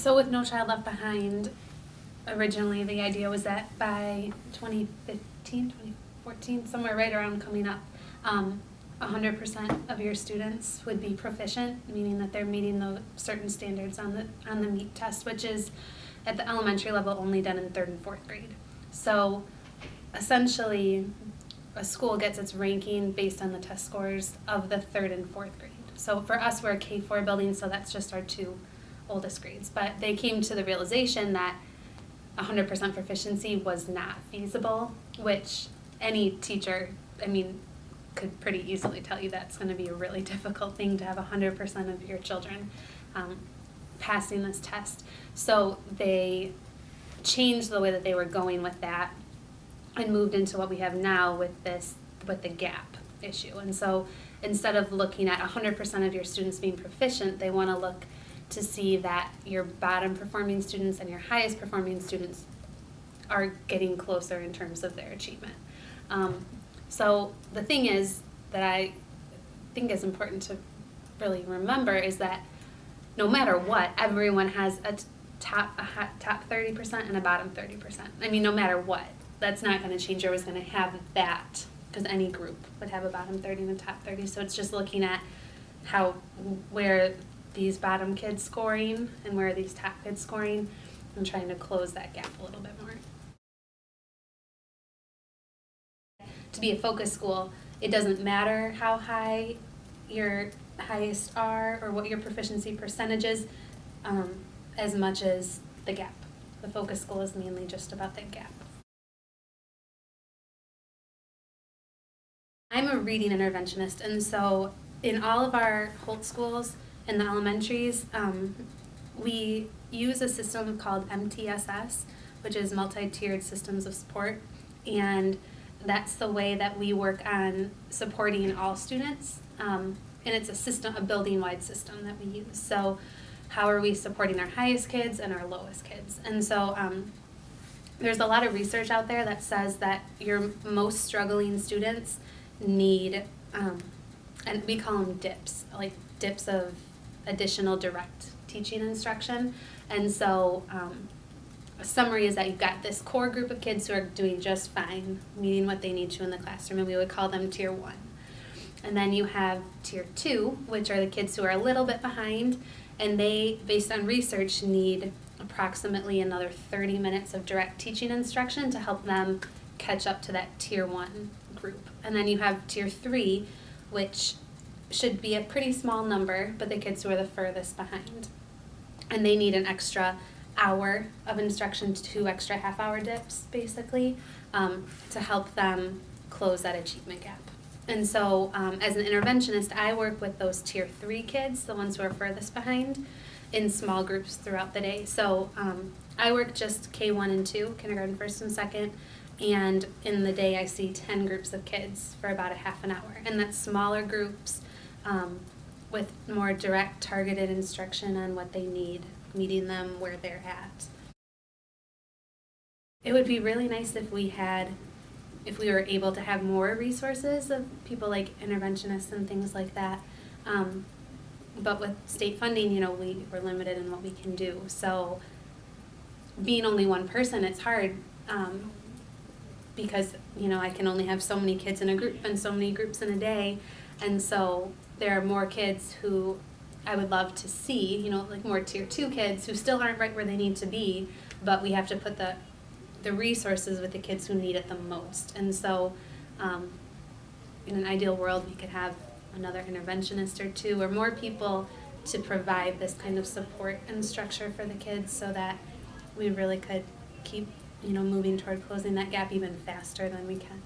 So with No Child Left Behind, originally the idea was that by 2015, 2014, somewhere right around coming up, 100% of your students would be proficient, meaning that they're meeting the certain standards on the MEET test, which is at the elementary level only done in 3rd and 4th grade. So essentially, a school gets its ranking based on the test scores of the 3rd and 4th grade. So for us, we're a K-4 building, so that's just our 2 oldest grades. But they came to the realization that 100% proficiency was not feasible, which any teacher, could pretty easily tell you that's going to be a really difficult thing to have 100% of your children passing this test. So they changed the way that they were going with that and moved into what we have now with the gap issue. And so instead of looking at 100% of your students being proficient, they want to look to see that your bottom performing students and your highest performing students are getting closer in terms of their achievement. So the thing is that I think is important to really remember is that no matter what, everyone has a top 30% and a bottom 30%. No matter what, that's not going to change. You're always going to have that, because any group would have a bottom 30 and a top 30. So it's just looking at where these bottom kids scoring and where are these top kids scoring and trying to close that gap a little bit more. To be a focus school, it doesn't matter how high your highest are or what your proficiency percentage is, as much as the gap. The focus school is mainly just about that gap. I'm a reading interventionist, and so in all of our Holt schools in the elementaries, we use a system called MTSS, which is multi-tiered systems of support, and that's the way that we work on supporting all students, and it's a building-wide system that we use. So how are we supporting our highest kids and our lowest kids? And so there's a lot of research out there that says that your most struggling students need, and we call them DIPs, like dips of additional direct teaching instruction. And so a summary is that you've got this core group of kids who are doing just fine, meeting what they need to in the classroom, and we would call them Tier 1. And then you have Tier 2, which are the kids who are a little bit behind, and they, based on research, need approximately another 30 minutes of direct teaching instruction to help them catch up to that Tier 1 group. And then you have Tier 3, which should be a pretty small number, but the kids who are the furthest behind. And they need an extra hour of instruction, 2 extra half-hour dips, basically, to help them close that achievement gap. And so as an interventionist, I work with those Tier 3 kids, the ones who are furthest behind, in small groups throughout the day. So I work just K1 and 2, kindergarten 1st and 2nd, and in the day I see 10 groups of kids for about a half an hour. And that's smaller groups with more direct targeted instruction on what they need, meeting them where they're at. It would be really nice if we were able to have more resources of people like interventionists and things like that. But with state funding, we're limited in what we can do. So being only one person, it's hard because, I can only have so many kids in a group and so many groups in a day. And so there are more kids who I would love to see, like more Tier 2 kids who still aren't right where they need to be, but we have to put the resources with the kids who need it the most. And so in an ideal world, we could have another interventionist or 2 or more people to provide this kind of support and structure for the kids so that we really could keep moving toward closing that gap even faster than we can.